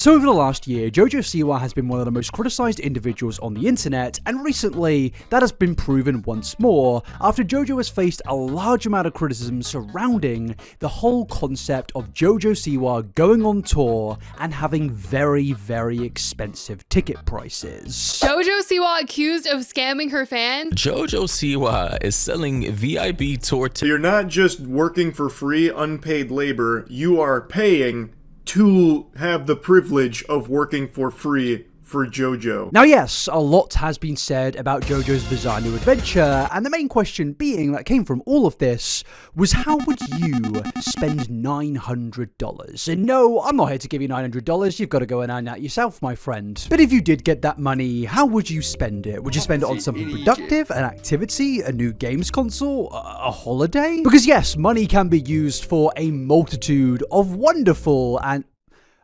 So over the last year, Jojo Siwa has been one of the most criticized individuals on the internet, and recently that has been proven once more after Jojo has faced a large amount of criticism surrounding the whole concept of Jojo Siwa going on tour and having very, very expensive ticket prices. Jojo Siwa accused of scamming her fans. Jojo Siwa is selling VIP tour tickets. You're not just working for free, unpaid labor, you are paying to have the privilege of working for free for Jojo. Now yes, a lot has been said about Jojo's bizarre new adventure, and the main question being that came from all of this was, how would you spend $900? And no, I'm not here to give you $900, you've got to go and earn that yourself, my friend. But if you did get that money, how would you spend it? Would you spend it on something productive, an activity, a new games console, a holiday? Because yes, money can be used for a multitude of wonderful, and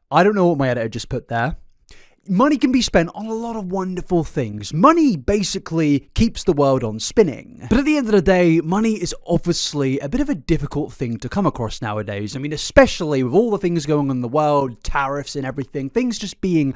I don't know what my editor just put there. Money can be spent on a lot of wonderful things. Money basically keeps the world on spinning. But at the end of the day, money is obviously a bit of a difficult thing to come across nowadays. I mean, especially with all the things going on in the world, tariffs and everything, things just being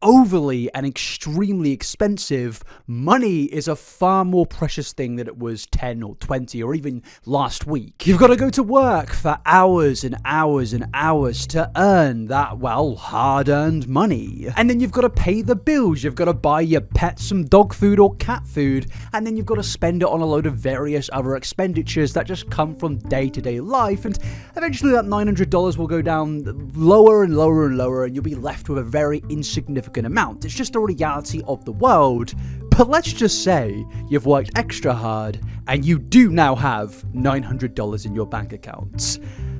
overly and extremely expensive. Money is a far more precious thing than it was 10 or 20 or even last week. You've got to go to work for hours and hours and hours to earn that, well, hard-earned money. And then you've got to pay the bills. You've got to buy your pet some dog food or cat food, and then you've got to spend it on a load of various other expenditures that just come from day-to-day life, and eventually that $900 will go down lower and lower and lower, and you'll be left with a very insignificant amount. It's just a reality of the world. But let's just say you've worked extra hard and you do now have $900 in your bank account.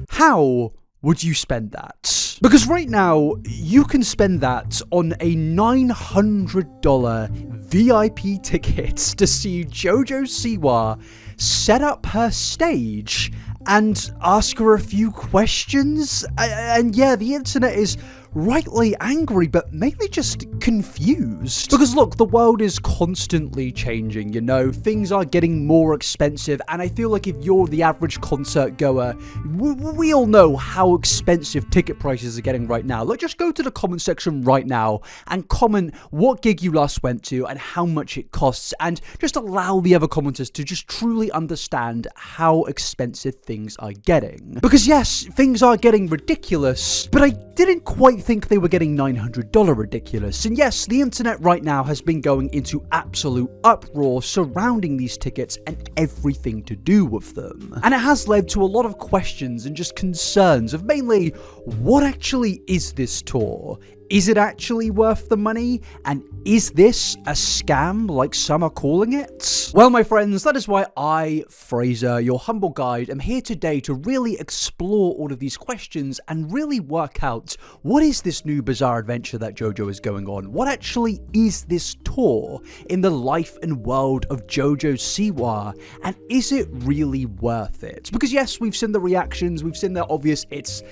How would you spend that? Because right now, you can spend that on a $900 VIP ticket to see Jojo Siwa set up her stage and ask her a few questions. And yeah, the internet is rightly angry, but mainly just confused. Because look, the world is constantly changing, you know, things are getting more expensive, and I feel like if you're the average concert goer, we all know how expensive ticket prices are getting right now. Like, just go to the comment section right now and comment what gig you last went to and how much it costs, and just allow the other commenters to just truly understand how expensive things are getting. Because yes, things are getting ridiculous, but I didn't quite think they were getting $900 ridiculous. And yes, the internet right now has been going into absolute uproar surrounding these tickets and everything to do with them. And it has led to a lot of questions and just concerns of mainly, what actually is this tour? Is it actually worth the money? And is this a scam like some are calling it? Well, my friends, that is why I, Fraser, your humble guide, am here today to really explore all of these questions and really work out, what is this new bizarre adventure that Jojo is going on? What actually is this tour in the life and world of Jojo Siwa? And is it really worth it? Because yes, we've seen the reactions, we've seen the obvious, it's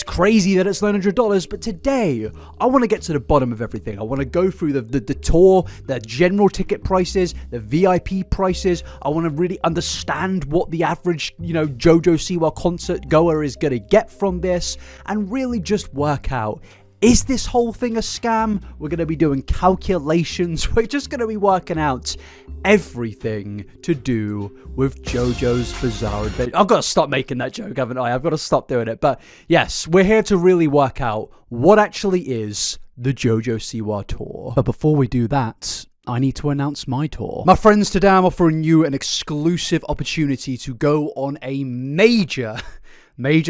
crazy that it's $900, but today, I want to get to the bottom of everything. I want to go through the tour, the general ticket prices, the VIP prices. I want to really understand what the average, Jojo Siwa concert goer is going to get from this, and really just work out, is this whole thing a scam? We're going to be doing calculations. We're just going to be working out everything to do with Jojo's bizarre adventure. I've got to stop making that joke, haven't I? I've got to stop doing it. But yes, we're here to really work out what actually is the Jojo Siwa tour. But before we do that, I need to announce my tour. My friends, today I'm offering you an exclusive opportunity to go on a major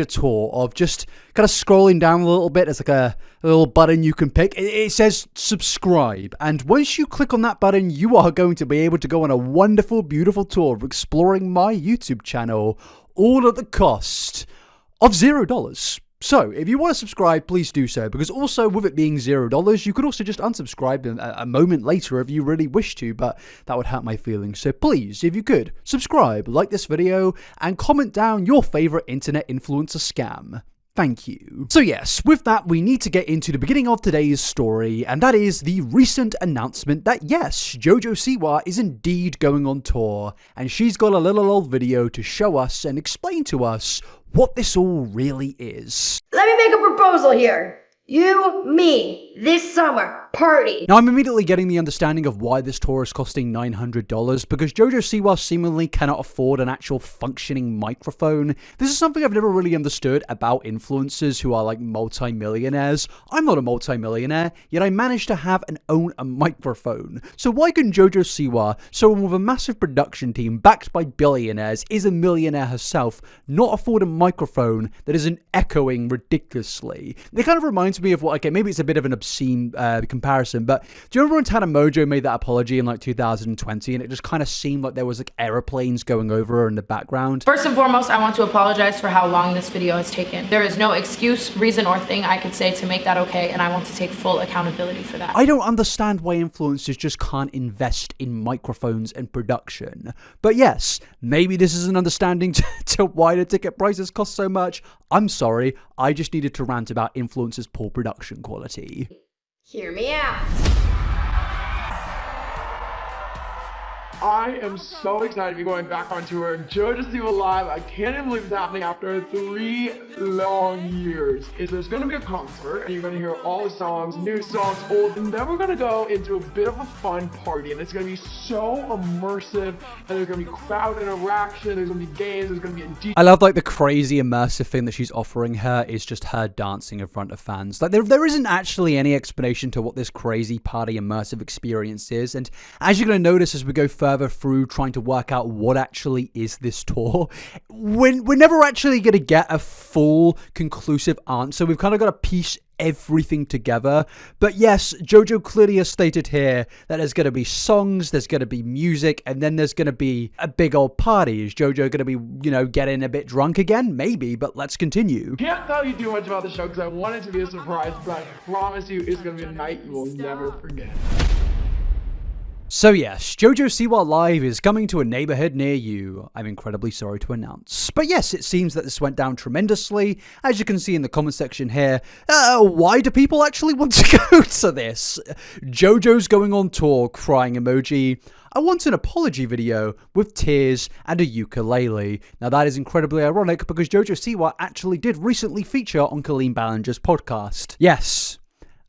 tour of just kind of scrolling down a little bit. There's like a little button you can pick. It says subscribe. And once you click on that button, you are going to be able to go on a wonderful, beautiful tour of exploring my YouTube channel, all at the cost of $0. So, if you want to subscribe, please do so, because also with it being $0, you could also just unsubscribe a moment later if you really wish to, but that would hurt my feelings. So please, if you could, subscribe, like this video, and comment down your favorite internet influencer scam. Thank you. So yes, with that, we need to get into the beginning of today's story, and that is the recent announcement that yes, Jojo Siwa is indeed going on tour, and she's got a little old video to show us and explain to us what this all really is. Let me make a proposal here. You, me, this summer, party. Now, I'm immediately getting the understanding of why this tour is costing $900, because Jojo Siwa seemingly cannot afford an actual functioning microphone. This is something I've never really understood about influencers who are like multi-millionaires. I'm not a multi-millionaire, yet I managed to own a microphone. So why can Jojo Siwa, someone with a massive production team backed by billionaires, is a millionaire herself, not afford a microphone that isn't echoing ridiculously? It kind of reminds me of what, okay, maybe it's a bit of an obscene comparison, but do you remember when Tana Mojo made that apology in like 2020 and it just kind of seemed like there was like airplanes going over her in the background? First and foremost, I want to apologize for how long this video has taken. There is no excuse, reason, or thing I could say to make that okay, and I want to take full accountability for that. I don't understand why influencers just can't invest in microphones and production. But yes, maybe this is an understanding to why the ticket prices cost so much. I'm sorry, I just needed to rant about influencers' poor production quality. Hear me out. I am so excited to be going back on tour. Jojo Siwa Live. I can't even believe it's happening after 3 long years. There's going to be a concert, and you're going to hear all the songs, new songs, old, and then we're going to go into a bit of a fun party, and it's going to be so immersive, and there's going to be crowd interaction, there's going to be games, there's going to be a DJ. I love like the crazy immersive thing that she's offering her is just her dancing in front of fans. Like there isn't actually any explanation to what this crazy party immersive experience is, and as you're going to notice as we go further through trying to work out what actually is this tour, we're never actually going to get a full conclusive answer. We've kind of got to piece everything together. But yes, Jojo clearly has stated here that there's going to be songs, there's going to be music, and then there's going to be a big old party. Is Jojo going to be, you know, getting a bit drunk again? Maybe, but let's continue. Can't tell you too much about the show because I want it to be a surprise, but I promise you it's going to be a night you will never forget. So yes, Jojo Siwa Live is coming to a neighborhood near you, I'm incredibly sorry to announce. But yes, it seems that this went down tremendously. As you can see in the comment section here, why do people actually want to go to this? Jojo's going on tour, crying emoji. I want an apology video with tears and a ukulele. Now that is incredibly ironic because Jojo Siwa actually did recently feature on Colleen Ballinger's podcast. Yes.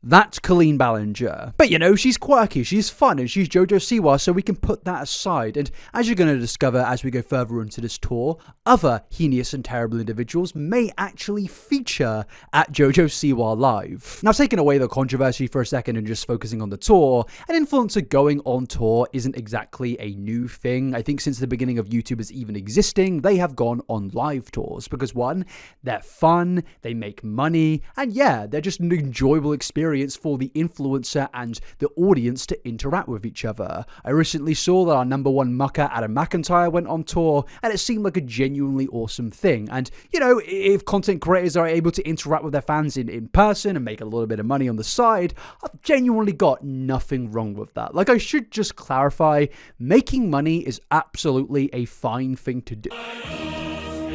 That's Colleen Ballinger. But you know, she's quirky, she's fun, and she's Jojo Siwa, so we can put that aside. And as you're going to discover as we go further into this tour, other heinous and terrible individuals may actually feature at Jojo Siwa Live. Now, taking away the controversy for a second and just focusing on the tour, an influencer going on tour isn't exactly a new thing. I think since the beginning of YouTubers even existing, they have gone on live tours because one, they're fun, they make money, and yeah, they're just an enjoyable experience for the influencer and the audience to interact with each other. I recently saw that our #1 mucker Adam McIntyre went on tour, and it seemed like a genuinely awesome thing. And you know, if content creators are able to interact with their fans in person and make a little bit of money on the side, I've genuinely got nothing wrong with that. Like, I should just clarify, making money is absolutely a fine thing to do.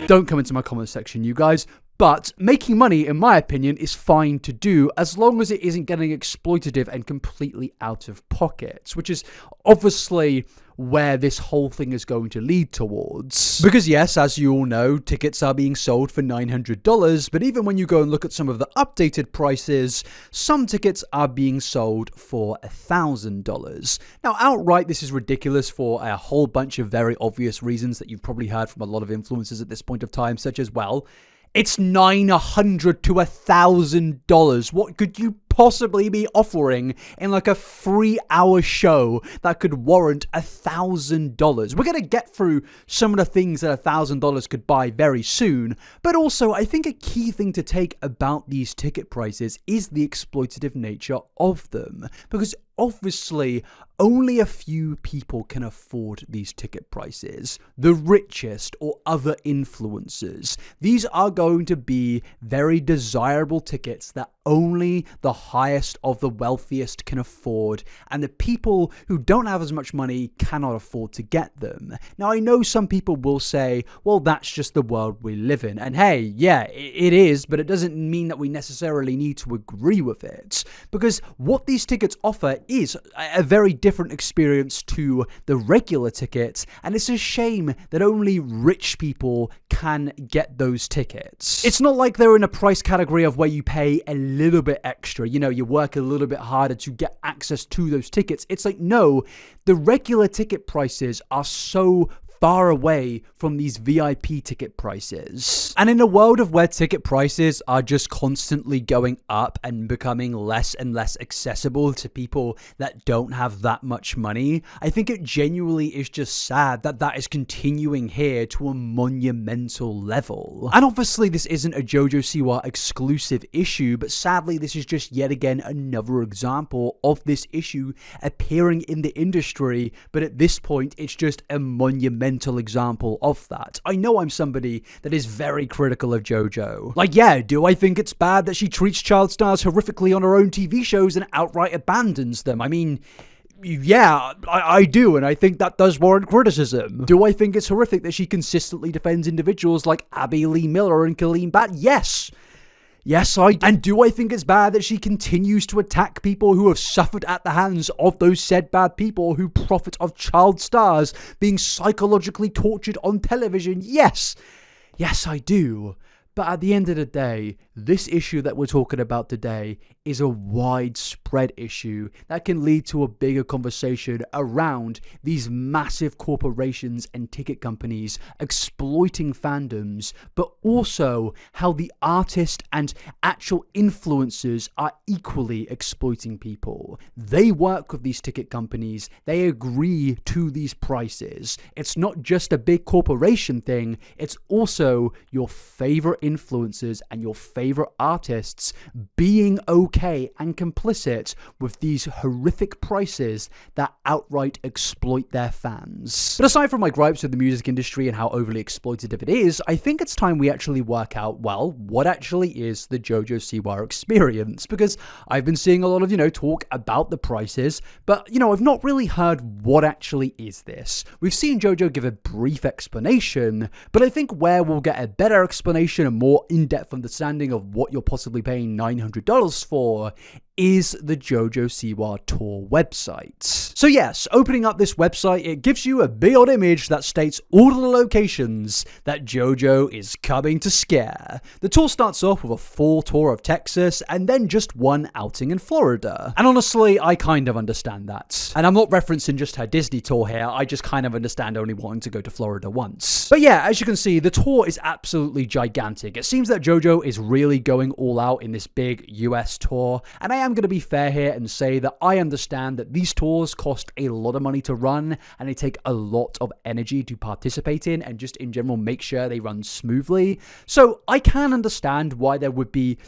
Don't come into my comment section, you guys. But making money, in my opinion, is fine to do as long as it isn't getting exploitative and completely out of pocket, which is obviously where this whole thing is going to lead towards. Because yes, as you all know, tickets are being sold for $900, but even when you go and look at some of the updated prices, some tickets are being sold for $1,000. Now, outright, this is ridiculous for a whole bunch of very obvious reasons that you've probably heard from a lot of influencers at this point of time, such as, well, it's $900 to $1,000. What could you possibly be offering in like a 3-hour show that could warrant $1,000? We're going to get through some of the things that $1,000 could buy very soon, but also I think a key thing to take about these ticket prices is the exploitative nature of them, because obviously only a few people can afford these ticket prices. The richest or other influencers. These are going to be very desirable tickets that only the highest of the wealthiest can afford, and the people who don't have as much money cannot afford to get them. Now, I know some people will say, well, that's just the world we live in. And hey, yeah, it is, but it doesn't mean that we necessarily need to agree with it. Because what these tickets offer is a very different experience to the regular tickets, and it's a shame that only rich people can get those tickets. It's not like they're in a price category of where you pay a little bit extra, you know, you work a little bit harder to get access to those tickets. It's like, no, the regular ticket prices are so far away from these VIP ticket prices. And in a world of where ticket prices are just constantly going up and becoming less and less accessible to people that don't have that much money, I think it genuinely is just sad that that is continuing here to a monumental level. And obviously this isn't a Jojo Siwa exclusive issue, but sadly this is just yet again another example of this issue appearing in the industry, but at this point it's just a monumental example of that. I know I'm somebody that is very critical of JoJo. Like, yeah, do I think it's bad that she treats child stars horrifically on her own TV shows and outright abandons them? I mean, yeah, I do, and I think that does warrant criticism. Do I think it's horrific that she consistently defends individuals like Abby Lee Miller and Colleen Batt? Yes. Yes, I do. And do I think it's bad that she continues to attack people who have suffered at the hands of those said bad people who profit of child stars being psychologically tortured on television? Yes. Yes, I do. But at the end of the day, this issue that we're talking about today is a widespread issue that can lead to a bigger conversation around these massive corporations and ticket companies exploiting fandoms, but also how the artist and actual influencers are equally exploiting people. They work with these ticket companies, they agree to these prices. It's not just a big corporation thing, it's also your favorite influencers and your favorite artists being okay and complicit with these horrific prices that outright exploit their fans. But aside from my gripes with the music industry and how overly exploitative it is, I think it's time we actually work out, well, what actually is the Jojo Siwa experience? Because I've been seeing a lot of, talk about the prices, but, I've not really heard what actually is this. We've seen Jojo give a brief explanation, but I think where we'll get a better explanation and more in-depth understanding of what you're possibly paying $900 for is the Jojo Siwa tour website. So yes, opening up this website, it gives you a big old image that states all of the locations that Jojo is coming to scare. The tour starts off with a full tour of Texas and then just one outing in Florida. And honestly, I kind of understand that. And I'm not referencing just her Disney tour here, I just kind of understand only wanting to go to Florida once. But yeah, as you can see, the tour is absolutely gigantic. It seems that Jojo is really going all out in this big US tour, and I am going to be fair here and say that I understand that these tours cost a lot of money to run and they take a lot of energy to participate in and just in general make sure they run smoothly. So I can understand why there would be,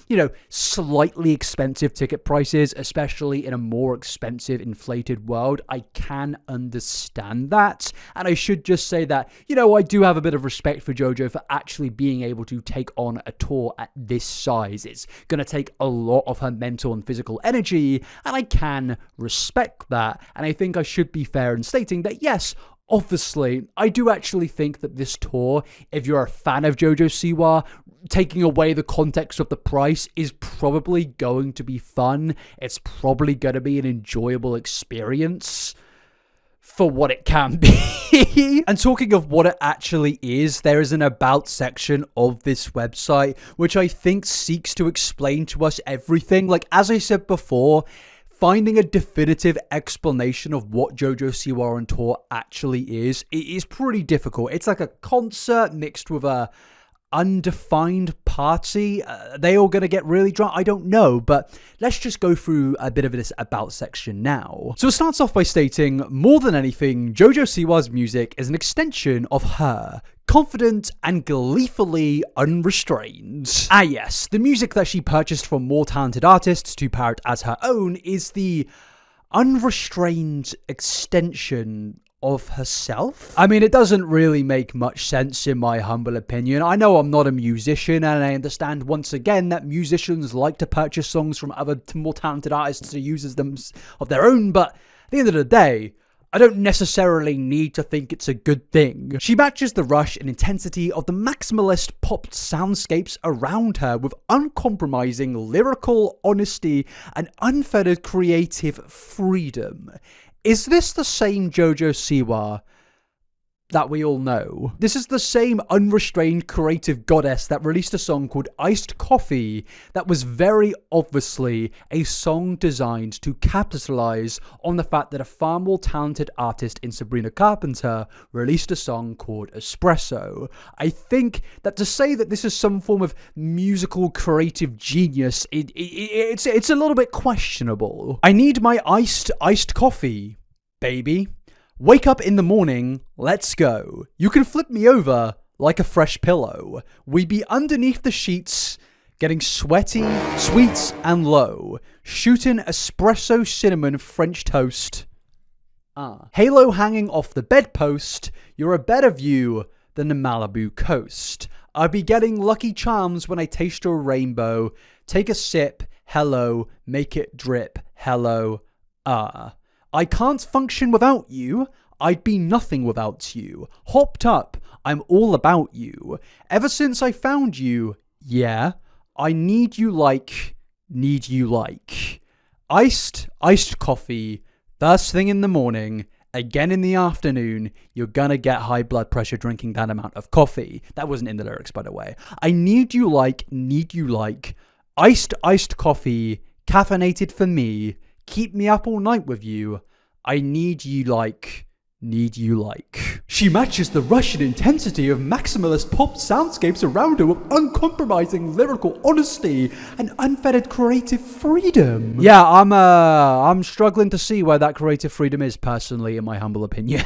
slightly expensive ticket prices, especially in a more expensive inflated world. I can understand that. And I should just say that, I do have a bit of respect for Jojo for actually being able to take on a tour at this size. It's going to take a lot of her mental and physical energy, and I can respect that. And I think I should be fair in stating that, yes, obviously, I do actually think that this tour, if you're a fan of Jojo Siwa, taking away the context of the price is probably going to be fun. It's probably going to be an enjoyable experience for what it can be. And talking of what it actually is, there is an about section of this website, which I think seeks to explain to us everything. Like, as I said before, finding a definitive explanation of what Jojo Siwa on tour actually is, it is pretty difficult. It's like a concert mixed with a undefined party. Are they all gonna get really drunk? I don't know, but let's just go through a bit of this about section now. So it starts off by stating, more than anything, Jojo Siwa's music is an extension of her, confident and gleefully unrestrained. Ah yes, the music that she purchased from more talented artists to parrot as her own is the unrestrained extension of herself? I mean, it doesn't really make much sense in my humble opinion. I know I'm not a musician, and I understand once again that musicians like to purchase songs from other more talented artists to use as them of their own, but at the end of the day, I don't necessarily need to think it's a good thing. She matches the rush and intensity of the maximalist pop soundscapes around her with uncompromising lyrical honesty and unfettered creative freedom. Is this the same Jojo Siwa that we all know? This is the same unrestrained creative goddess that released a song called Iced Coffee that was very obviously a song designed to capitalize on the fact that a far more talented artist in Sabrina Carpenter released a song called Espresso. I think that to say that this is some form of musical creative genius, it's a little bit questionable. I need my iced coffee, baby. Wake up in the morning, let's go. You can flip me over like a fresh pillow. We be underneath the sheets, getting sweaty, sweet and low. Shooting espresso cinnamon French toast. Halo hanging off the bedpost, you're a better view than the Malibu coast. I be getting lucky charms when I taste your rainbow. Take a sip, hello, make it drip, hello, I can't function without you. I'd be nothing without you. Hopped up, I'm all about you. Ever since I found you, yeah, I need you like. Iced coffee, first thing in the morning, again in the afternoon, you're gonna get high blood pressure drinking that amount of coffee. That wasn't in the lyrics, by the way. I need you like. Iced coffee, caffeinated for me. Keep me up all night with you. I need you like. She matches the rush and intensity of maximalist pop soundscapes around her with uncompromising lyrical honesty and unfettered creative freedom. Yeah, I'm struggling to see where that creative freedom is personally, in my humble opinion.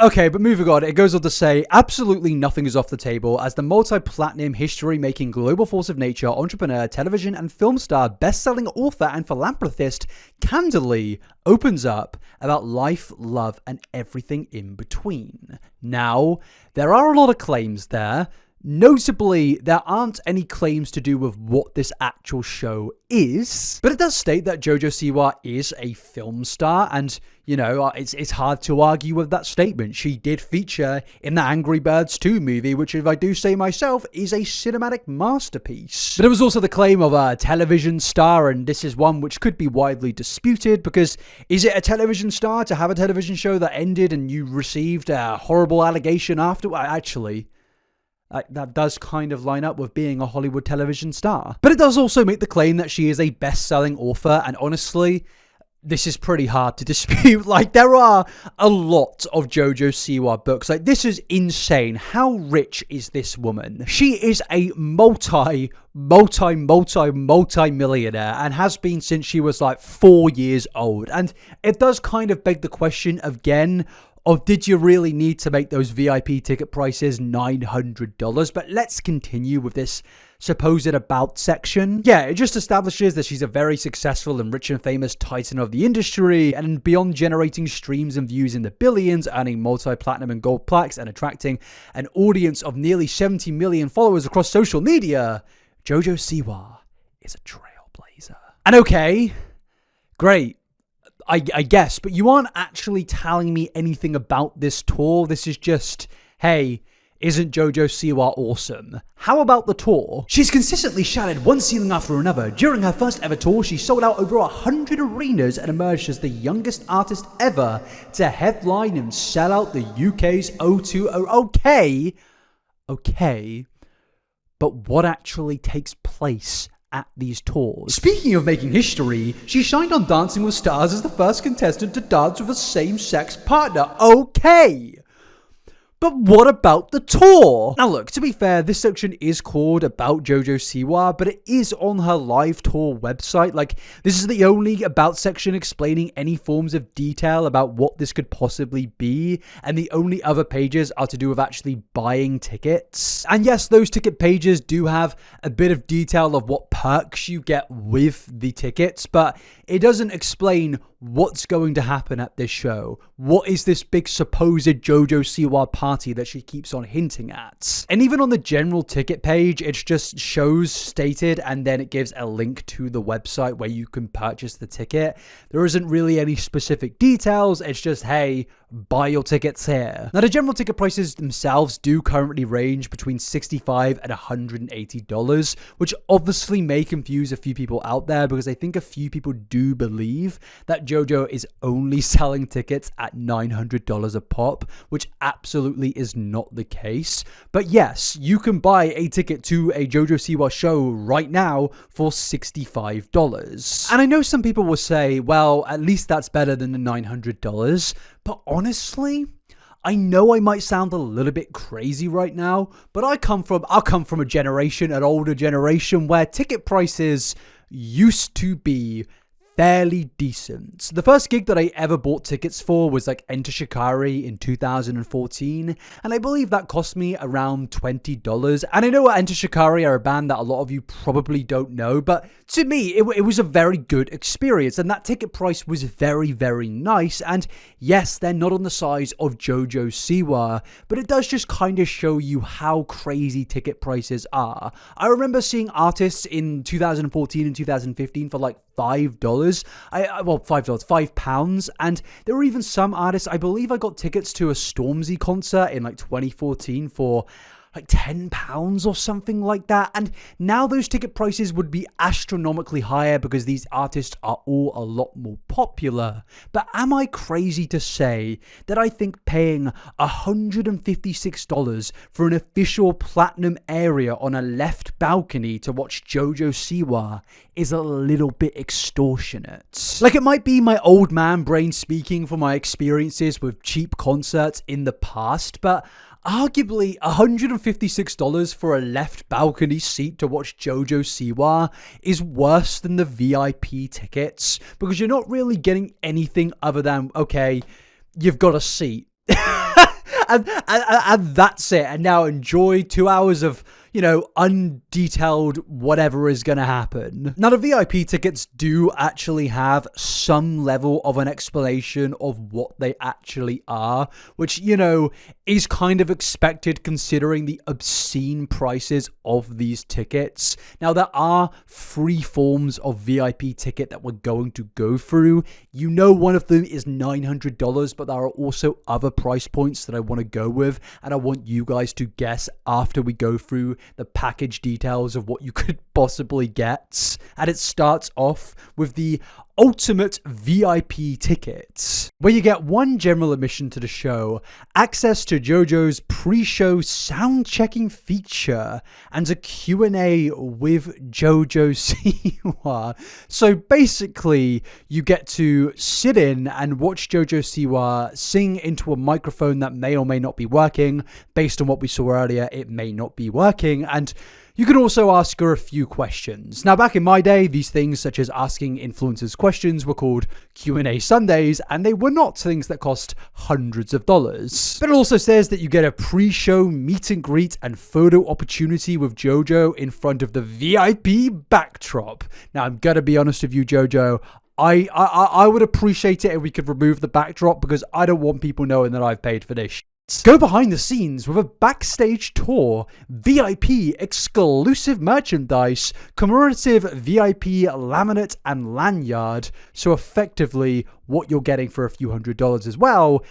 Okay, but moving on, it goes on to say, absolutely nothing is off the table as the multi-platinum, history-making, global force of nature, entrepreneur, television and film star, best-selling author and philanthropist candidly opens up about life, love, and everything in between. Now, there are a lot of claims there. Notably, there aren't any claims to do with what this actual show is, but it does state that Jojo Siwa is a film star, and, you know, it's hard to argue with that statement. She did feature in the Angry Birds 2 movie, which, if I do say myself, is a cinematic masterpiece. But it was also the claim of a television star, and this is one which could be widely disputed, because is it a television star to have a television show that ended and you received a horrible allegation after? Actually, that does kind of line up with being a Hollywood television star. But it does also make the claim that she is a best-selling author, and honestly, this is pretty hard to dispute. Like, there are a lot of Jojo Siwa books. Like, this is insane. How rich is this woman? She is a multi-millionaire and has been since she was like 4 years old. And it does kind of beg the question again of, did you really need to make those VIP ticket prices $900? But let's continue with this supposed about section. Yeah, it just establishes that she's a very successful and rich and famous titan of the industry, and beyond generating streams and views in the billions, earning multi-platinum and gold plaques, and attracting an audience of nearly 70 million followers across social media, Jojo Siwa is a trailblazer. And okay, great, I guess, but you aren't actually telling me anything about this tour. This is just, hey, isn't Jojo Siwa awesome? How about the tour? She's consistently shattered one ceiling after another. During her first ever tour, she sold out over 100 arenas and emerged as the youngest artist ever to headline and sell out the UK's O2. Okay, but what actually takes place at these tours? Speaking of making history, she shined on Dancing with Stars as the first contestant to dance with a same-sex partner. Okay, but what about the tour? Now look, to be fair, this section is called About Jojo Siwa, but it is on her live tour website. Like, this is the only About section explaining any forms of detail about what this could possibly be, and the only other pages are to do with actually buying tickets. And yes, those ticket pages do have a bit of detail of what perks you get with the tickets, but it doesn't explain what's going to happen at this show. What is this big supposed Jojo Siwa party that she keeps on hinting at? And even on the general ticket page, it's just shows stated and then it gives a link to the website where you can purchase the ticket. There isn't really any specific details. It's just, hey, buy your tickets here. Now, the general ticket prices themselves do currently range between $65 and $180, which obviously may confuse a few people out there because I think a few people do believe that JoJo is only selling tickets at $900 a pop, which absolutely is not the case. But yes, you can buy a ticket to a Jojo Siwa show right now for $65. And I know some people will say, well, at least that's better than the $900. But honestly, I know I might sound a little bit crazy right now, but I'll come from a generation, an older generation, where ticket prices used to be fairly decent. The first gig that I ever bought tickets for was like Enter Shikari in 2014, and I believe that cost me around $20. And I know Enter Shikari are a band that a lot of you probably don't know, but to me, it was a very good experience, and that ticket price was very, very nice. And yes, they're not on the size of Jojo Siwa, but it does just kind of show you how crazy ticket prices are. I remember seeing artists in 2014 and 2015 for like $5. £5, and there were even some artists, I believe I got tickets to a Stormzy concert in like 2014 for like £10 or something like that. And now those ticket prices would be astronomically higher because these artists are all a lot more popular. But am I crazy to say that I think paying $156 for an official platinum area on a left balcony to watch Jojo Siwa is a little bit extortionate? Like, it might be my old man brain speaking for my experiences with cheap concerts in the past, but arguably, $156 for a left balcony seat to watch Jojo Siwa is worse than the VIP tickets because you're not really getting anything other than, okay, you've got a seat. and that's it. And now enjoy 2 hours of, undetailed whatever is going to happen. Now, the VIP tickets do actually have some level of an explanation of what they actually are, which, is kind of expected considering the obscene prices of these tickets. Now, there are 3 forms of VIP ticket that we're going to go through. One of them is $900, but there are also other price points that I want to go with, and I want you guys to guess after we go through the package details of what you could possibly get. And it starts off with the ultimate VIP tickets, where you get 1 general admission to the show, access to JoJo's pre-show sound checking feature, and a Q&A with Jojo Siwa. So basically, you get to sit in and watch Jojo Siwa sing into a microphone that may or may not be working. Based on what we saw earlier, it may not be working, and you can also ask her a few questions. Now, back in my day, these things such as asking influencers questions were called Q&A Sundays, and they were not things that cost hundreds of dollars. But it also says that you get a pre-show meet and greet and photo opportunity with JoJo in front of the VIP backdrop. Now, I'm gonna be honest with you, JoJo. I would appreciate it if we could remove the backdrop because I don't want people knowing that I've paid for this. Go behind the scenes with a backstage tour, VIP exclusive merchandise, commemorative VIP laminate and lanyard. So effectively, what you're getting for a few $100s as well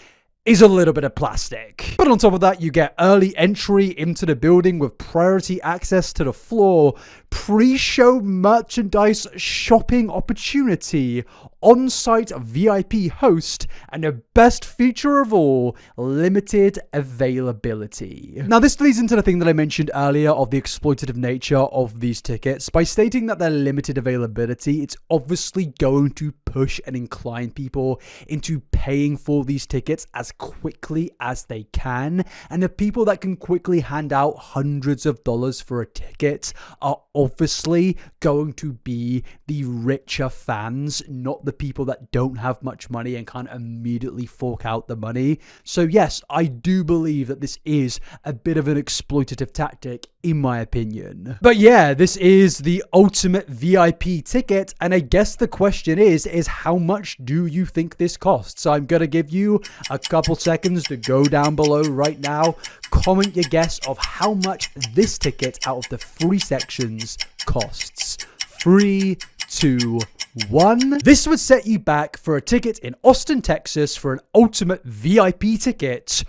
is a little bit of plastic. But on top of that, you get early entry into the building with priority access to the floor, pre-show merchandise shopping opportunity, on-site VIP host, and the best feature of all, limited availability. Now, this leads into the thing that I mentioned earlier of the exploitative nature of these tickets. By stating that they're limited availability, it's obviously going to push and incline people into paying for these tickets as quickly as they can. And the people that can quickly hand out hundreds of dollars for a ticket are obviously going to be the richer fans, not the people that don't have much money and can't immediately fork out the money. So yes, I do believe that this is a bit of an exploitative tactic, in my opinion. But yeah, this is the ultimate VIP ticket, and I guess the question is how much do you think this costs? I'm gonna give you a couple seconds to go down below right now, comment your guess of how much this ticket out of the 3 sections costs. 3, 2, 1. This would set you back for a ticket in Austin, Texas for an ultimate VIP ticket,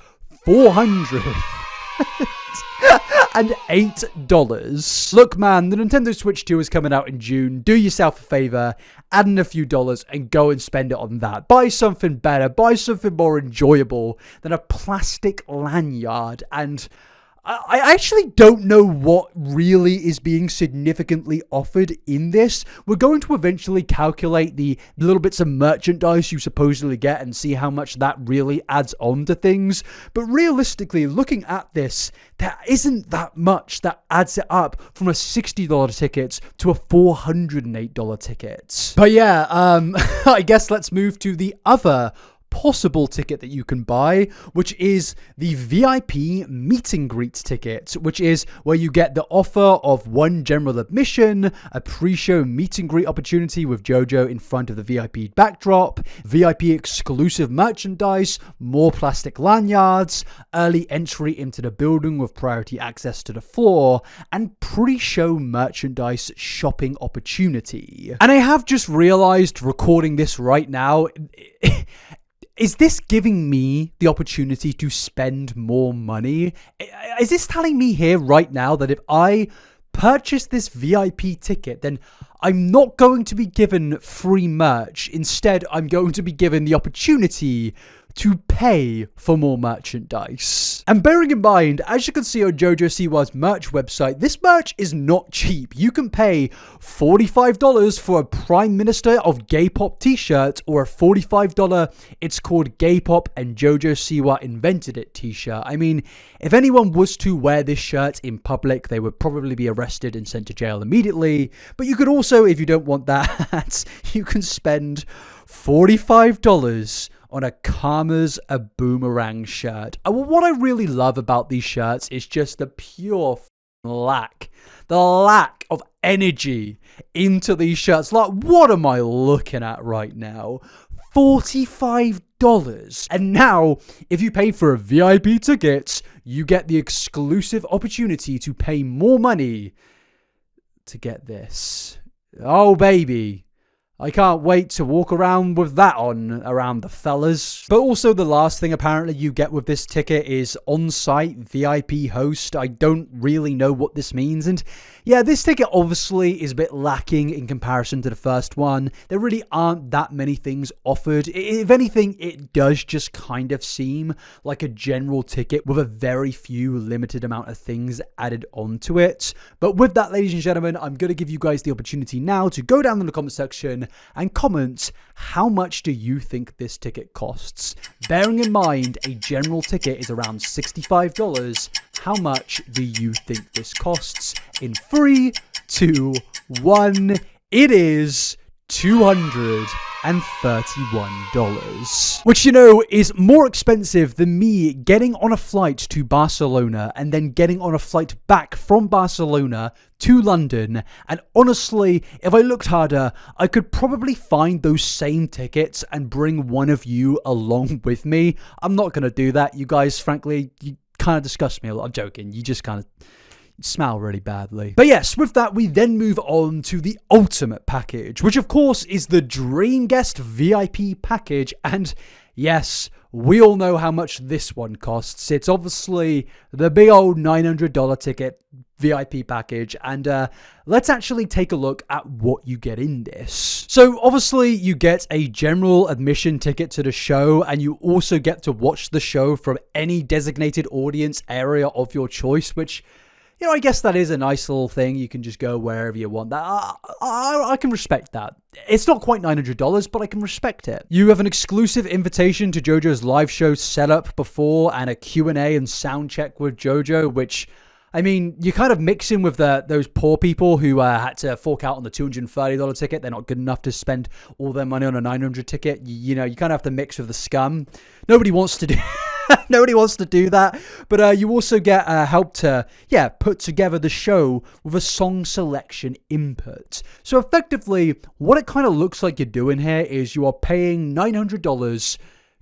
$408. Look, man, the Nintendo Switch 2 is coming out in June. Do yourself a favor, add in a few dollars and go and spend it on that. Buy something better, buy something more enjoyable than a plastic lanyard. And I actually don't know what really is being significantly offered in this. We're going to eventually calculate the little bits of merchandise you supposedly get and see how much that really adds on to things. But realistically, looking at this, there isn't that much that adds it up from a $60 ticket to a $408 ticket. But yeah, I guess let's move to the other possible ticket that you can buy, which is the VIP meet and greet ticket, which is where you get the offer of 1 general admission, a pre-show meet and greet opportunity with Jojo in front of the VIP backdrop, VIP exclusive merchandise, more plastic lanyards, early entry into the building with priority access to the floor, and pre-show merchandise shopping opportunity. And I have just realized, recording this right now, is this giving me the opportunity to spend more money? Is this telling me here right now that if I purchase this VIP ticket, then I'm not going to be given free merch. Instead, I'm going to be given the opportunity to pay for more merchandise. And bearing in mind, as you can see on Jojo Siwa's merch website, this merch is not cheap. You can pay $45 for a Prime Minister of Gay Pop t-shirt or a $45 It's Called Gay Pop and Jojo Siwa Invented It t-shirt. I mean, if anyone was to wear this shirt in public, they would probably be arrested and sent to jail immediately. But you could also, if you don't want that, you can spend $45 on a Karma's a Boomerang shirt. What I really love about these shirts is just the pure lack of energy into these shirts. Like, what am I looking at right now? $45. And now, if you pay for a VIP ticket, you get the exclusive opportunity to pay more money to get this. Oh, baby. I can't wait to walk around with that on around the fellas. But also the last thing apparently you get with this ticket is on-site VIP host. I don't really know what this means. And yeah, this ticket obviously is a bit lacking in comparison to the first one. There really aren't that many things offered. If anything, it does just kind of seem like a general ticket with a very few limited amount of things added onto it. But with that, ladies and gentlemen, I'm going to give you guys the opportunity now to go down in the comment section and comment how much do you think this ticket costs. Bearing in mind a general ticket is around $65, how much do you think this costs? In 3, 2, 1, it is $231, which, you know, is more expensive than me getting on a flight to Barcelona and then getting on a flight back from Barcelona to London. And honestly, if I looked harder, I could probably find those same tickets and bring one of you along with me. I'm not going to do that. You guys, frankly, you kind of disgust me a lot. I'm joking. You just kind of smell really badly. But yes, with that, we then move on to the ultimate package, which of course is the Dream Guest VIP package. And yes, we all know how much this one costs. It's obviously the big old $900 ticket VIP package. And let's actually take a look at what you get in this. So obviously you get a general admission ticket to the show, and you also get to watch the show from any designated audience area of your choice, which, you know, I guess that is a nice little thing. You can just go wherever you want. That I can respect that. It's not quite $900, but I can respect it. You have an exclusive invitation to JoJo's live show set up before, and a Q&A and sound check with JoJo, which, I mean, you're kind of mixing with those poor people who had to fork out on the $230 ticket. They're not good enough to spend all their money on a $900 ticket. You know, you kind of have to mix with the scum. Nobody wants to do Nobody wants to do that. But you also get help to, put together the show with a song selection input. So effectively, what it kind of looks like you're doing here is you are paying $900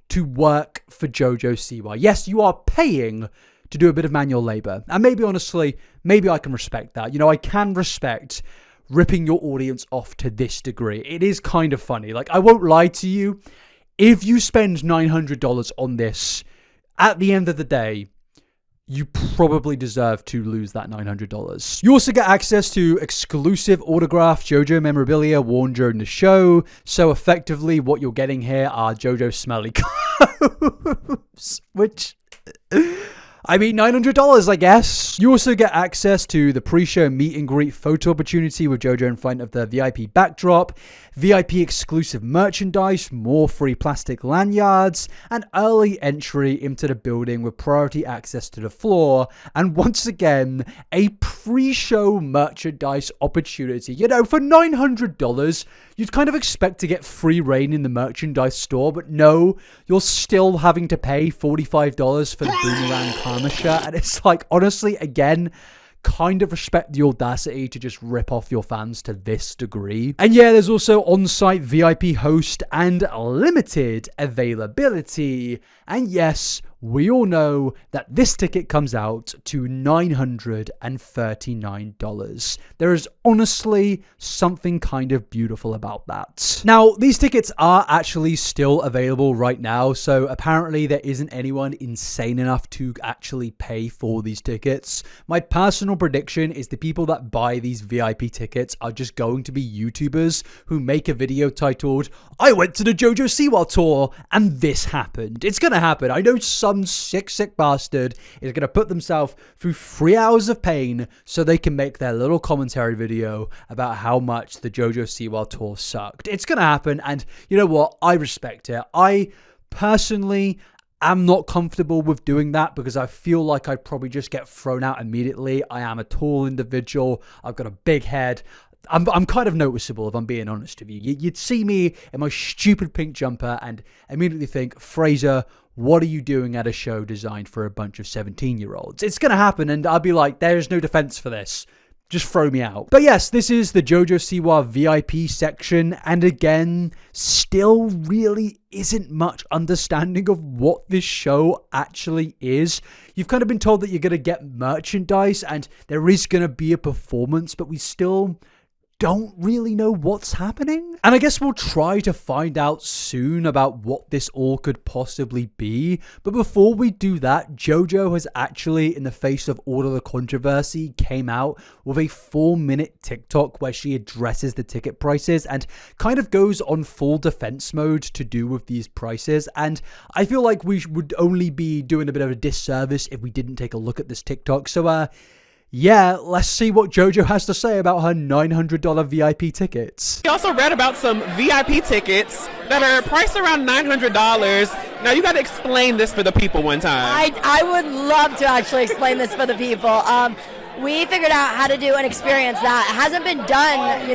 to work for Jojo Siwa. Yes, you are paying to do a bit of manual labor. And maybe, honestly, maybe I can respect that. You know, I can respect ripping your audience off to this degree. It is kind of funny. Like, I won't lie to you. If you spend $900 on this, at the end of the day, you probably deserve to lose that $900. You also get access to exclusive autographed JoJo memorabilia worn during the show. So effectively, what you're getting here are JoJo smelly clothes, which, I mean, $900, I guess. You also get access to the pre-show meet and greet photo opportunity with JoJo in front of the VIP backdrop, VIP exclusive merchandise, more free plastic lanyards, and early entry into the building with priority access to the floor, and once again, a pre-show merchandise opportunity. You know, for $900, you'd kind of expect to get free reign in the merchandise store, but no, you're still having to pay $45 for the Boomerang Karma shirt, and it's like, honestly, again, kind of respect the audacity to just rip off your fans to this degree. And yeah, there's also on-site VIP host and limited availability. And yes, we all know that this ticket comes out to $939. There is honestly something kind of beautiful about that. Now, these tickets are actually still available right now, so apparently there isn't anyone insane enough to actually pay for these tickets. My personal prediction is the people that buy these VIP tickets are just going to be YouTubers who make a video titled, "I went to the Jojo Siwa tour and this happened." It's gonna happen. I know some sick bastard is going to put themselves through 3 hours of pain so they can make their little commentary video about how much the Jojo Siwa tour sucked. It's going to happen, and you know what? I respect it. I personally am not comfortable with doing that because I feel like I'd probably just get thrown out immediately. I am a tall individual. I've got a big head. I'm kind of noticeable, if I'm being honest with you. You'd see me in my stupid pink jumper and immediately think, Fraser, what are you doing at a show designed for a bunch of 17-year-olds? It's going to happen, and I'll be like, there's no defense for this. Just throw me out. But yes, this is the Jojo Siwa VIP section, and again, still really isn't much understanding of what this show actually is. You've kind of been told that you're going to get merchandise, and there is going to be a performance, but we still don't really know what's happening. And I guess we'll try to find out soon about what this all could possibly be. But before we do that, JoJo has actually, in the face of all of the controversy, came out with a 4-minute TikTok where she addresses the ticket prices and kind of goes on full defense mode to do with these prices. And I feel like we would only be doing a bit of a disservice if we didn't take a look at this TikTok. So, yeah, let's see what JoJo has to say about her $900 VIP tickets. We also read about some VIP tickets that are priced around $900. Now, you got to explain this for the people one time. I would love to actually explain this for the people. We figured out how to do an experience that hasn't been done,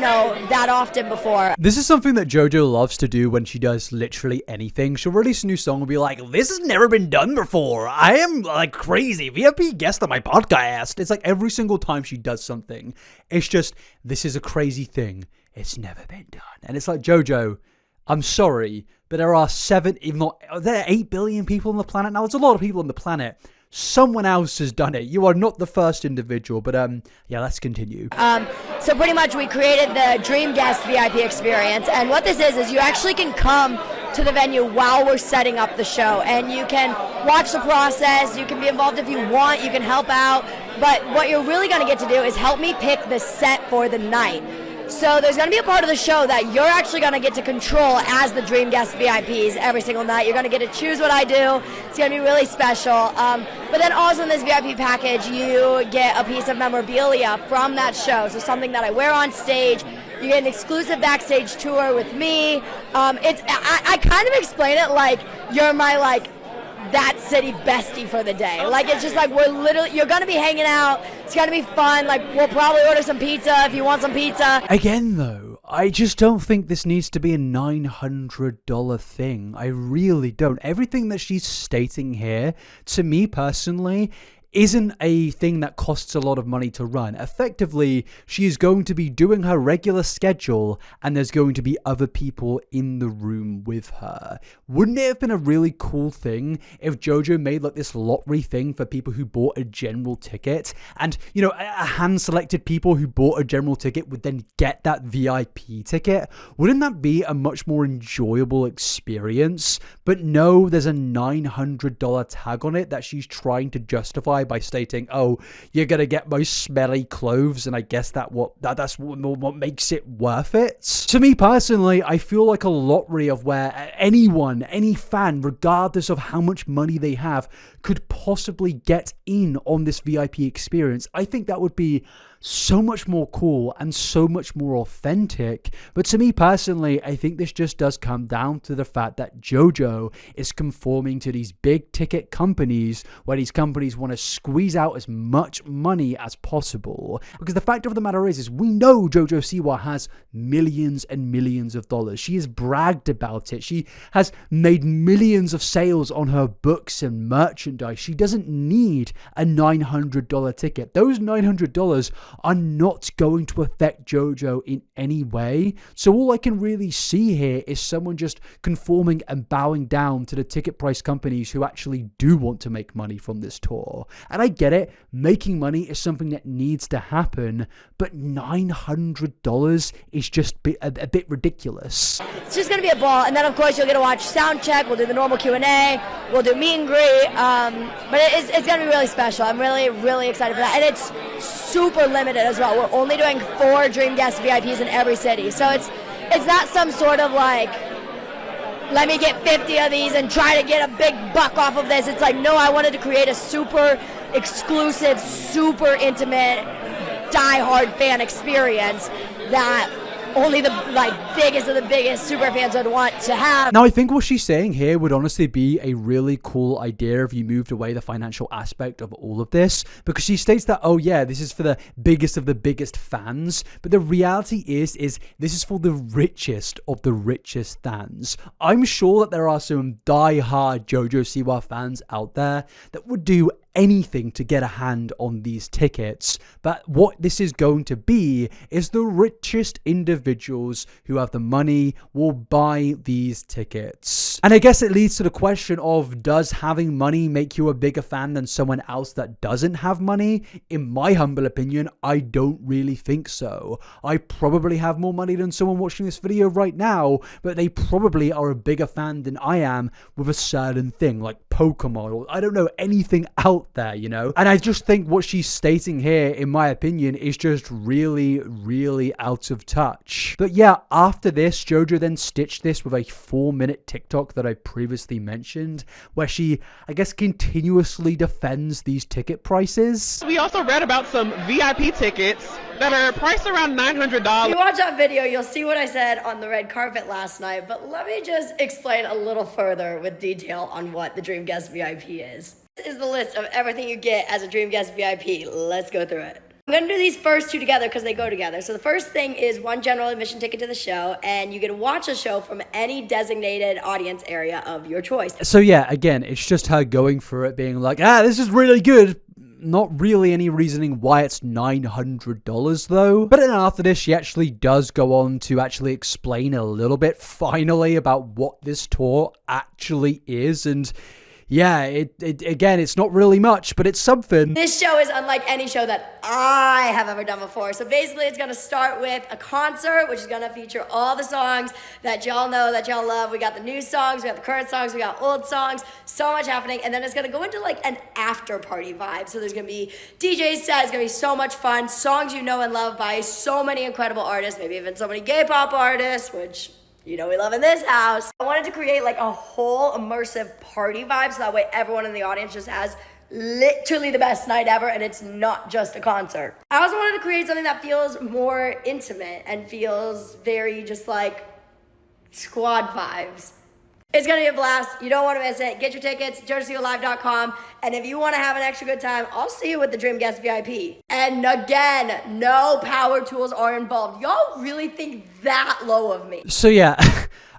that often before. This is something that JoJo loves to do when she does literally anything. She'll release a new song and be like, this has never been done before. I am like crazy. VIP guest on my podcast. It's like every single time she does something, it's just, this is a crazy thing. It's never been done. And it's like, JoJo, I'm sorry, but there are 8 billion people on the planet now. It's a lot of people on the planet. Someone else has done it. You are not the first individual, but yeah, let's continue. So pretty much we created the Dream Guest VIP experience, and what this is you actually can come to the venue while we're setting up the show, and you can watch the process, you can be involved if you want, you can help out, but what you're really going to get to do is help me pick the set for the night. So there's going to be a part of the show that you're actually going to get to control as the Dream Guest VIPs every single night. You're going to get to choose what I do. It's going to be really special. But then also in this VIP package, you get a piece of memorabilia from that show. So something that I wear on stage. You get an exclusive backstage tour with me. I kind of explain it like you're my that city bestie for the day. Like, it's just like, you're gonna be hanging out, it's gonna be fun, like, we'll probably order some pizza if you want some pizza. Again, though, I just don't think this needs to be a $900 thing. I really don't. Everything that she's stating here, to me personally, isn't a thing that costs a lot of money to run. Effectively, she is going to be doing her regular schedule and there's going to be other people in the room with her. Wouldn't it have been a really cool thing if Jojo made like this lottery thing for people who bought a general ticket, and you know, a hand-selected people who bought a general ticket would then get that VIP ticket? Wouldn't that be a much more enjoyable experience? But no, there's a $900 tag on it that she's trying to justify by stating, oh, you're gonna get my smelly clothes, and I guess that's what makes it worth it. To me personally, I feel like a lottery of where anyone, any fan, regardless of how much money they have, could possibly get in on this VIP experience. I think that would be so much more cool and so much more authentic. But to me personally, I think this just does come down to the fact that Jojo is conforming to these big ticket companies, where these companies want to squeeze out as much money as possible. Because the fact of the matter is we know Jojo Siwa has millions and millions of dollars. She has bragged about it. She has made millions of sales on her books and merchandise. She doesn't need a $900 ticket. Those $900 are not going to affect Jojo in any way. So all I can really see here is someone just conforming and bowing down to the ticket price companies who actually do want to make money from this tour. And I get it, making money is something that needs to happen, but $900 is just a bit ridiculous. It's just gonna be a ball, and then of course you'll get to watch sound check. We'll do the normal Q&A, we'll do meet and greet, but it's gonna be really special. I'm really excited for that, and it's super limited as well. We're only doing 4 Dream Guest VIPs in every city, so it's not some sort of like, let me get 50 of these and try to get a big buck off of this. It's like, no, I wanted to create a super exclusive, super intimate, die-hard fan experience that only the biggest of the biggest super fans would want to have. Now, I think what she's saying here would honestly be a really cool idea if you moved away the financial aspect of all of this, because she states that, oh yeah, this is for the biggest of the biggest fans, but the reality is this is for the richest of the richest fans. I'm sure that there are some die-hard Jojo Siwa fans out there that would do anything to get a hand on these tickets, but what this is going to be is the richest individuals who have the money will buy these tickets. And I guess it leads to the question of, does having money make you a bigger fan than someone else that doesn't have money? In my humble opinion, I don't really think so. I probably have more money than someone watching this video right now, but they probably are a bigger fan than I am with a certain thing, like Pokemon, or I don't know, anything out there, you know? And I just think what she's stating here, in my opinion, is just really out of touch. But yeah, after this, Jojo then stitched this with a 4-minute TikTok that I previously mentioned, where she, I guess, continuously defends these ticket prices. We also read about some VIP tickets that are priced around $900. If you watch that video, you'll see what I said on the red carpet last night, but let me just explain a little further with detail on what the Dream Guest VIP is. This is the list of everything you get as a Dream Guest VIP. Let's go through it. I'm gonna do these first 2 together because they go together. So the first thing is 1 general admission ticket to the show, and you get to watch a show from any designated audience area of your choice. So yeah, again, it's just her going for it, being like, this is really good. Not really any reasoning why it's $900 though. But then after this, she actually does go on to actually explain a little bit finally about what this tour actually is, and yeah, again, it's not really much, but it's something. This show is unlike any show that I have ever done before. So basically, it's going to start with a concert, which is going to feature all the songs that y'all know, that y'all love. We got the new songs, we got the current songs, we got old songs, so much happening. And then it's going to go into like an after party vibe. So there's going to be DJ set, it's going to be so much fun, songs you know and love by so many incredible artists, maybe even so many gay pop artists, which you know we love in this house. I wanted to create like a whole immersive party vibe so that way everyone in the audience just has literally the best night ever, and it's not just a concert. I also wanted to create something that feels more intimate and feels very just like squad vibes. It's going to be a blast. You don't want to miss it. Get your tickets, jojosiwalive.com. And if you want to have an extra good time, I'll see you with the Dream Guest VIP. And again, no power tools are involved. Y'all really think that low of me? So yeah,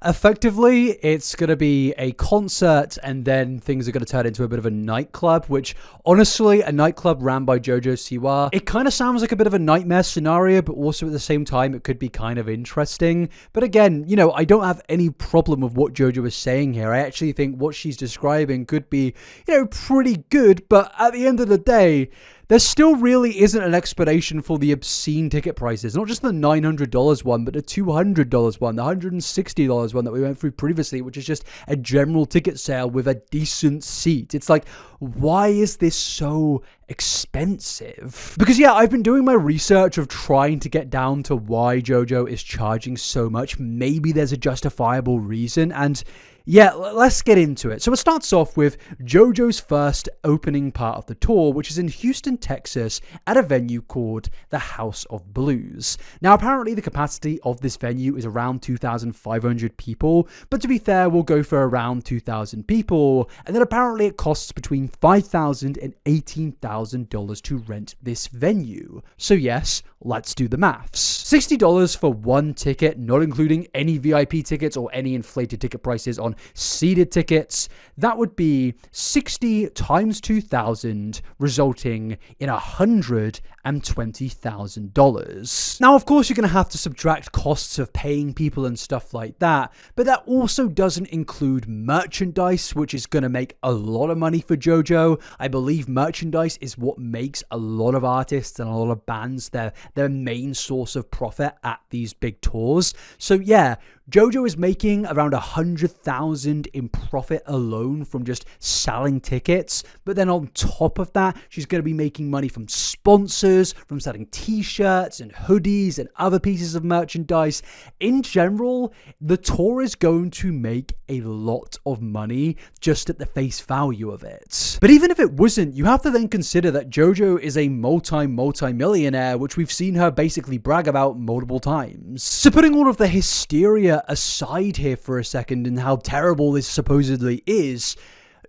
effectively, it's going to be a concert and then things are going to turn into a bit of a nightclub, which honestly, a nightclub ran by Jojo Siwa, it kind of sounds like a bit of a nightmare scenario, but also at the same time, it could be kind of interesting. But again, you know, I don't have any problem with what Jojo is saying here. I actually think what she's describing could be, you know, pretty good, but at the end of the day, there still really isn't an explanation for the obscene ticket prices. Not just the $900 one, but the $200 one, the $160 one that we went through previously, which is just a general ticket sale with a decent seat. It's like, why is this so expensive? Because yeah, I've been doing my research of trying to get down to why Jojo is charging so much. Maybe there's a justifiable reason, and yeah, let's get into it. So it starts off with Jojo's first opening part of the tour, which is in Houston, Texas, at a venue called the House of Blues. Now, apparently the capacity of this venue is around 2,500 people, but to be fair, we'll go for around 2,000 people, and then apparently it costs between $5,000 and $18,000 to rent this venue. So yes, let's do the maths. $60 for one ticket, not including any VIP tickets or any inflated ticket prices on seated tickets. That would be 60 times 2,000, resulting in $120,000. Now, of course, you're going to have to subtract costs of paying people and stuff like that, but that also doesn't include merchandise, which is going to make a lot of money for Jojo. I believe merchandise is what makes a lot of artists and a lot of bands their main source of profit at these big tours. So yeah, Jojo is making around $100,000 in profit alone from just selling tickets. But then on top of that, she's going to be making money from sponsors, from selling t-shirts and hoodies and other pieces of merchandise. In general, the tour is going to make a lot of money just at the face value of it. But even if it wasn't, you have to then consider that Jojo is a multi-millionaire, which we've seen her basically brag about multiple times. So putting all of the hysteria aside here for a second and how terrible this supposedly is,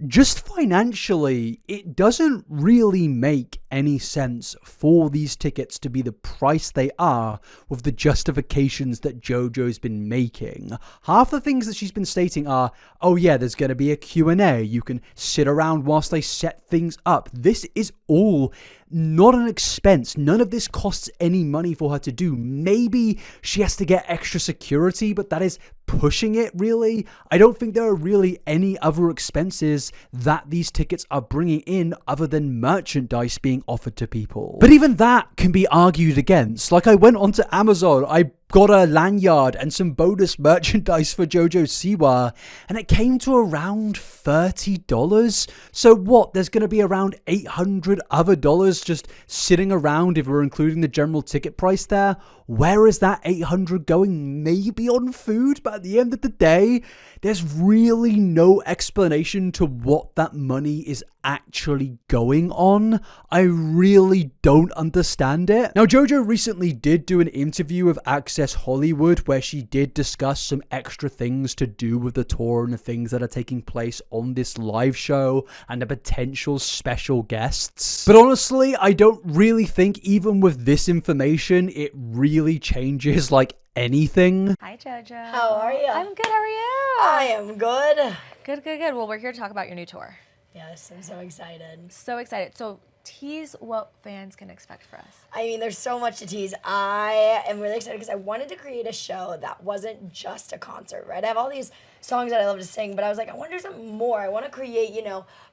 just financially, it doesn't really make any sense for these tickets to be the price they are with the justifications that Jojo's been making. Half the things that she's been stating are, oh yeah, there's going to be a Q&A. You can sit around whilst they set things up. This is all not an expense. None of this costs any money for her to do. Maybe she has to get extra security, but that is pushing it, really. I don't think there are really any other expenses that these tickets are bringing in other than merchandise being offered to people. But even that can be argued against. Like, I went onto Amazon, I got a lanyard and some bonus merchandise for Jojo Siwa, and it came to around $30. So what, there's going to be around $800 other dollars just sitting around if we're including the general ticket price there? Where is that $800 going? Maybe on food, but at the end of the day, there's really no explanation to what that money is actually going on. I really don't understand it. Now, Jojo recently did do an interview with Access Hollywood where she did discuss some extra things to do with the tour and the things that are taking place on this live show and the potential special guests. But honestly, I don't really think even with this information, it really changes like anything. Hi, Jojo. How are you? I'm good. How are you? I am good. Good. Well, we're here to talk about your new tour. Yes, I'm so excited. So excited. So tease what fans can expect for us. I mean, there's so much to tease. I am really excited because I wanted to create a show that wasn't just a concert, right? I have all these songs that I love to sing, but I was like, I want to do something more. I want to create,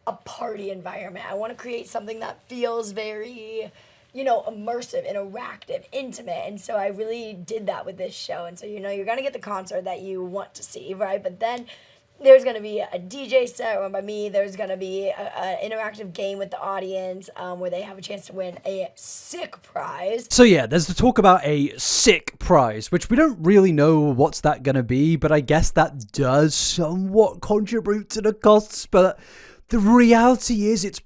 a party environment. I want to create something that feels very, immersive, interactive, intimate. And so I really did that with this show. And so, you're going to get the concert that you want to see, right? But then there's going to be a DJ set run by me. There's going to be an interactive game with the audience where they have a chance to win a sick prize. So yeah, there's the talk about a sick prize, which we don't really know what's that going to be, but I guess that does somewhat contribute to the costs. But the reality is it's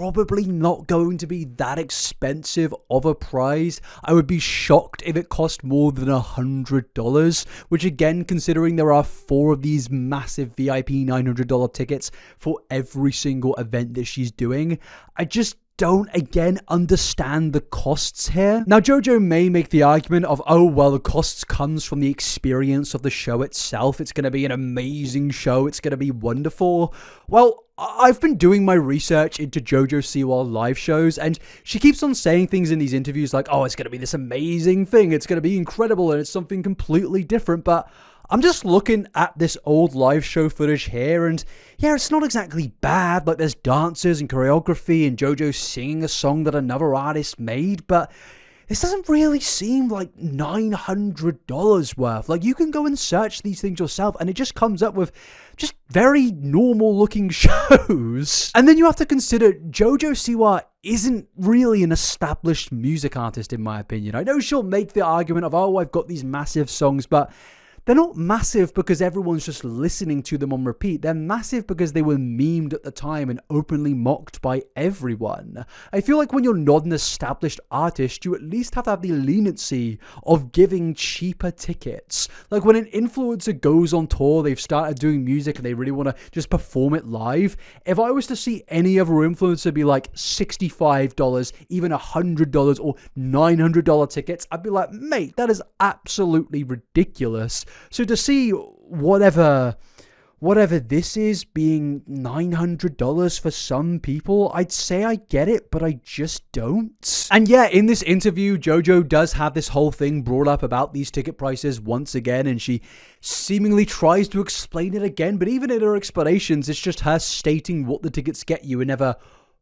probably not going to be that expensive of a prize. I would be shocked if it cost more than $100, which again, considering there are 4 of these massive VIP $900 tickets for every single event that she's doing, I just don't again understand the costs here. Now, Jojo may make the argument of, oh, well, the costs comes from the experience of the show itself. It's going to be an amazing show. It's going to be wonderful. Well, I've been doing my research into Jojo Siwa live shows, and she keeps on saying things in these interviews like, oh, it's going to be this amazing thing. It's going to be incredible, and it's something completely different. But I'm just looking at this old live show footage here, and yeah, it's not exactly bad. Like, there's dancers and choreography and Jojo singing a song that another artist made, but this doesn't really seem like $900 worth. Like, you can go and search these things yourself, and it just comes up with just very normal looking shows. And then you have to consider Jojo Siwa isn't really an established music artist, in my opinion. I know she'll make the argument of, oh, I've got these massive songs, but they're not massive because everyone's just listening to them on repeat. They're massive because they were memed at the time and openly mocked by everyone. I feel like when you're not an established artist, you at least have to have the leniency of giving cheaper tickets. Like, when an influencer goes on tour, they've started doing music and they really want to just perform it live. If I was to see any other influencer be like $65, even $100 or $900 tickets, I'd be like, mate, that is absolutely ridiculous. So to see whatever this is being $900 for some people, I'd say I get it, but I just don't. And yeah, in this interview, Jojo does have this whole thing brought up about these ticket prices once again, and she seemingly tries to explain it again, but even in her explanations, it's just her stating what the tickets get you and never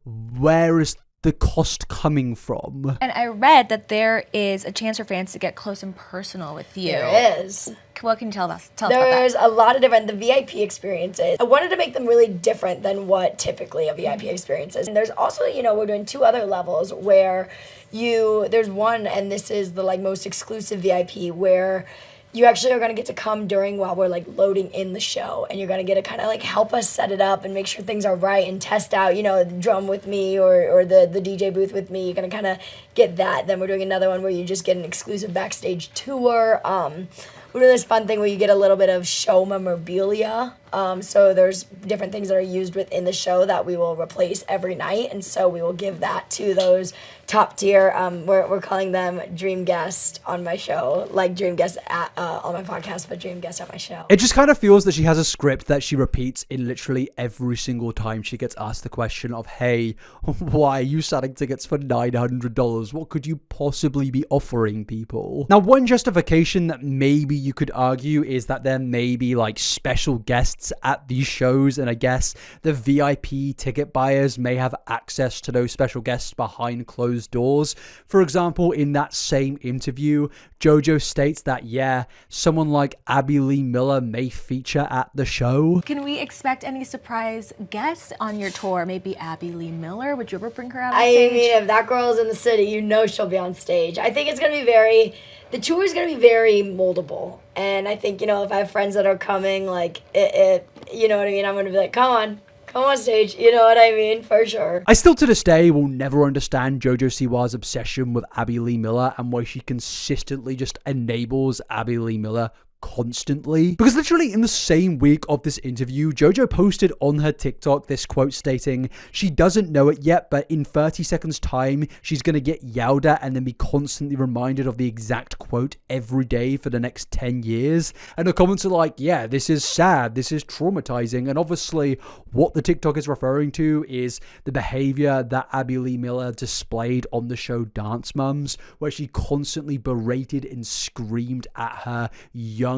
where is the cost coming from. And I read that there is a chance for fans to get close and personal with you. There is. What can you tell us about that? There's a lot of the VIP experiences. I wanted to make them really different than what typically a VIP experience is. And there's also, we're doing 2 other levels where there's one, and this is the most exclusive VIP, where you actually are going to get to come while we're loading in the show, and you're going to get to kind of help us set it up and make sure things are right and test out, the drum with me or the DJ booth with me. You're going to kind of get that. Then we're doing another one where you just get an exclusive backstage tour. We're doing this fun thing where you get a little bit of show memorabilia. So there's different things that are used within the show that we will replace every night, and so we will give that to those top tier. We're calling them dream guests on my show, like dream guests on my podcast, but dream guests at my show. It just kind of feels that she has a script that she repeats in literally every single time she gets asked the question of, hey, why are you selling tickets for $900? What could you possibly be offering people? Now, one justification that maybe you could argue is that there may be special guests at these shows, and I guess the VIP ticket buyers may have access to those special guests behind closed doors. For example, in that same interview, Jojo states that, yeah, someone like Abby Lee Miller may feature at the show. Can we expect any surprise guests on your tour? Maybe Abby Lee Miller? Would you ever bring her out on stage? I mean, if that girl's in the city, she'll be on stage. I think it's going to be the tour is going to be very moldable. And I think, if I have friends that are coming, you know what I mean? I'm going to be like, come on stage, you know what I mean? For sure. I still to this day will never understand Jojo Siwa's obsession with Abby Lee Miller and why she consistently just enables Abby Lee Miller constantly. Because literally in the same week of this interview, Jojo posted on her TikTok this quote stating, she doesn't know it yet, but in 30 seconds time, she's going to get yelled at and then be constantly reminded of the exact quote every day for the next 10 years. And the comments are like, yeah, this is sad. This is traumatizing. And obviously what the TikTok is referring to is the behavior that Abby Lee Miller displayed on the show Dance Moms, where she constantly berated and screamed at her young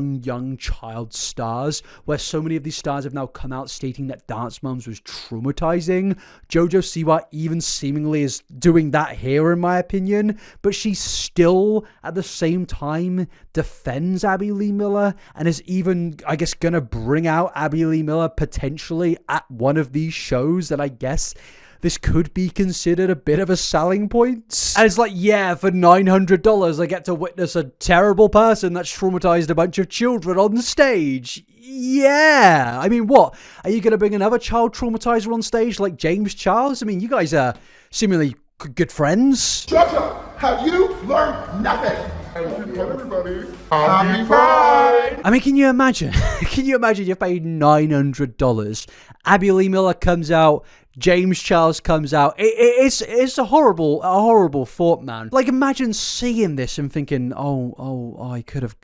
child stars, where so many of these stars have now come out stating that Dance Moms was traumatizing. Jojo Siwa even seemingly is doing that here, in my opinion, but she still at the same time defends Abby Lee Miller and is even, I guess, gonna bring out Abby Lee Miller potentially at one of these shows that I guess this could be considered a bit of a selling point. And it's like, yeah, for $900, I get to witness a terrible person that's traumatized a bunch of children on stage. Yeah. I mean, what? Are you going to bring another child traumatizer on stage like James Charles? I mean, you guys are seemingly good friends. Jojo, have you learned nothing? Everybody, happy Pride! I mean, can you imagine? Can you imagine you've paid $900? Abby Lee Miller comes out, James Charles comes out. It's a horrible thought, man. Like, imagine seeing this and thinking, oh, I could have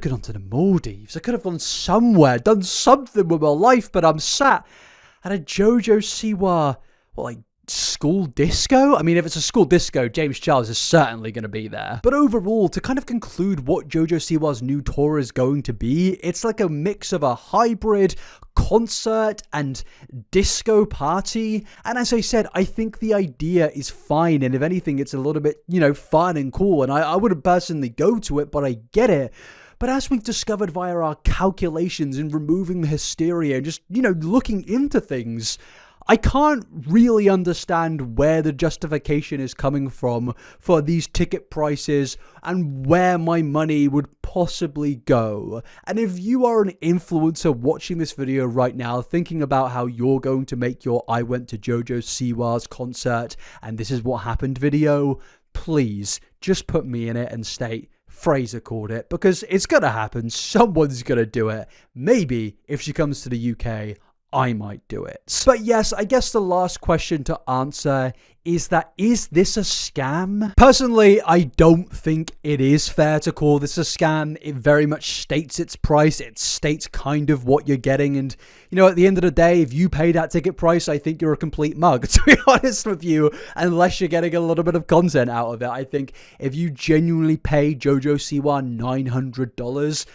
gone to the Maldives. I could have gone somewhere, done something with my life, but I'm sat at a Jojo Siwa, school disco? I mean, if it's a school disco, James Charles is certainly going to be there. But overall, to kind of conclude what Jojo Siwa's new tour is going to be, it's like a mix of a hybrid concert and disco party. And as I said, I think the idea is fine. And if anything, it's a little bit, fun and cool. And I wouldn't personally go to it, but I get it. But as we've discovered via our calculations and removing the hysteria and just, looking into things, I can't really understand where the justification is coming from for these ticket prices and where my money would possibly go. And if you are an influencer watching this video right now, thinking about how you're going to make your I went to Jojo Siwa's concert and this is what happened video, please just put me in it and state Fraser called it, because it's gonna happen. Someone's gonna do it. Maybe if she comes to the UK, I might do it. But yes, I guess the last question to answer is this a scam? Personally, I don't think it is fair to call this a scam. It very much states its price. It states kind of what you're getting. And, at the end of the day, if you pay that ticket price, I think you're a complete mug, to be honest with you, unless you're getting a little bit of content out of it. I think if you genuinely pay Jojo Siwa $900,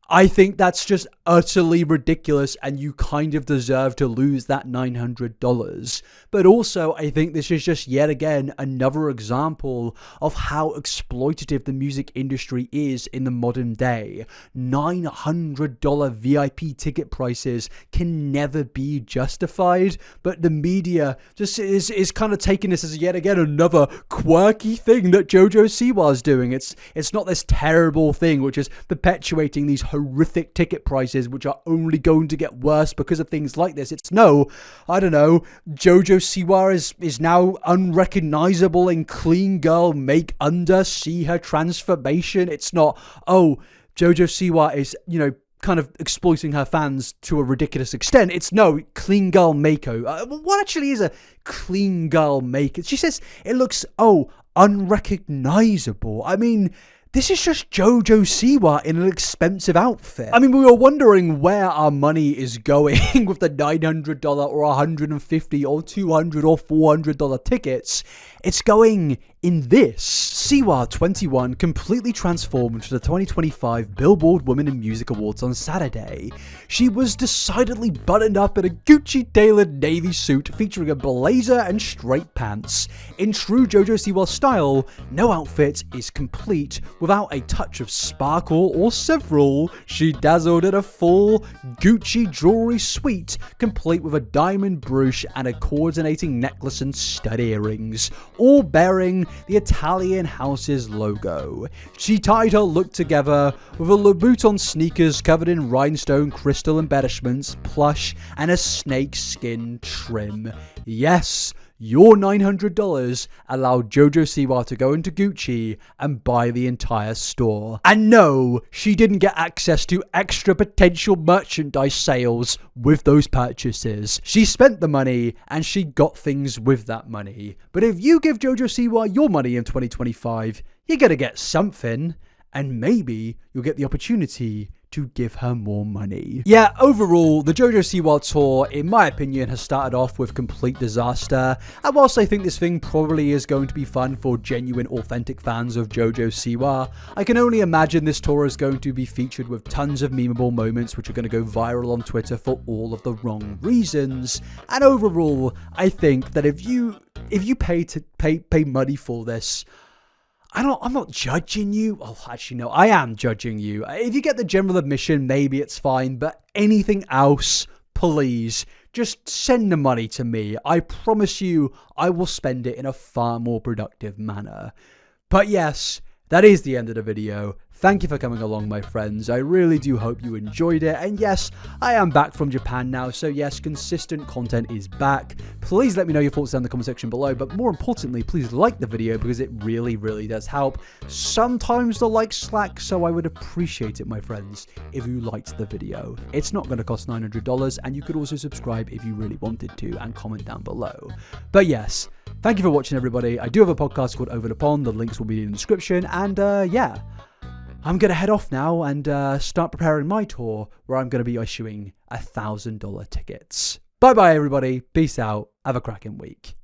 I think that's just utterly ridiculous, and you kind of deserve to lose that $900. But also, I think this is just yet again another example of how exploitative the music industry is in the modern day. $900 VIP ticket prices can never be justified, but the media just is kind of taking this as yet again another quirky thing that Jojo Siwa is doing. It's not this terrible thing which is perpetuating these horrific ticket prices which are only going to get worse because of things like this. It's Jojo Siwa is now unrecognizable in Clean Girl Make Under, see her transformation. It's not, Jojo Siwa is, kind of exploiting her fans to a ridiculous extent. It's no, Clean Girl Mako. What actually is a Clean Girl Make? She says it looks, unrecognizable. I mean, this is just Jojo Siwa in an expensive outfit. I mean, we were wondering where our money is going with the $900 or $150 or $200 or $400 tickets. It's going in this. Siwa 21 completely transformed for the 2025 Billboard Women in Music Awards on Saturday. She was decidedly buttoned up in a Gucci-tailored navy suit featuring a blazer and straight pants. In true Jojo Siwa style, no outfit is complete without a touch of sparkle or several. She dazzled in a full Gucci jewelry suite, complete with a diamond brooch and a coordinating necklace and stud earrings, all bearing the Italian house's logo. She tied her look together with a Louboutin sneakers covered in rhinestone crystal embellishments, plush, and a snake skin trim. Yes, your $900 allowed Jojo Siwa to go into Gucci and buy the entire store. And no, she didn't get access to extra potential merchandise sales with those purchases. She spent the money and she got things with that money. But if you give Jojo Siwa your money in 2025, you're gonna get something, and maybe you'll get the opportunity to give her more money. Yeah, overall, the Jojo Siwa tour, in my opinion, has started off with complete disaster. And whilst I think this thing probably is going to be fun for genuine, authentic fans of Jojo Siwa, I can only imagine this tour is going to be featured with tons of memeable moments which are going to go viral on Twitter for all of the wrong reasons. And overall, I think that if you pay money for this, I'm not judging you. Well, actually, no, I am judging you. If you get the general admission, maybe it's fine. But anything else, please, just send the money to me. I promise you I will spend it in a far more productive manner. But yes, that is the end of the video. Thank you for coming along, my friends. I really do hope you enjoyed it. And yes, I am back from Japan now. So yes, consistent content is back. Please let me know your thoughts down in the comment section below. But more importantly, please like the video because it really, really does help. Sometimes the likes slack, so I would appreciate it, my friends, if you liked the video. It's not going to cost $900, and you could also subscribe if you really wanted to and comment down below. But yes, thank you for watching, everybody. I do have a podcast called Over the Pond. The links will be in the description. And yeah, I'm going to head off now and start preparing my tour where I'm going to be issuing $1,000 tickets. Bye-bye, everybody. Peace out. Have a cracking week.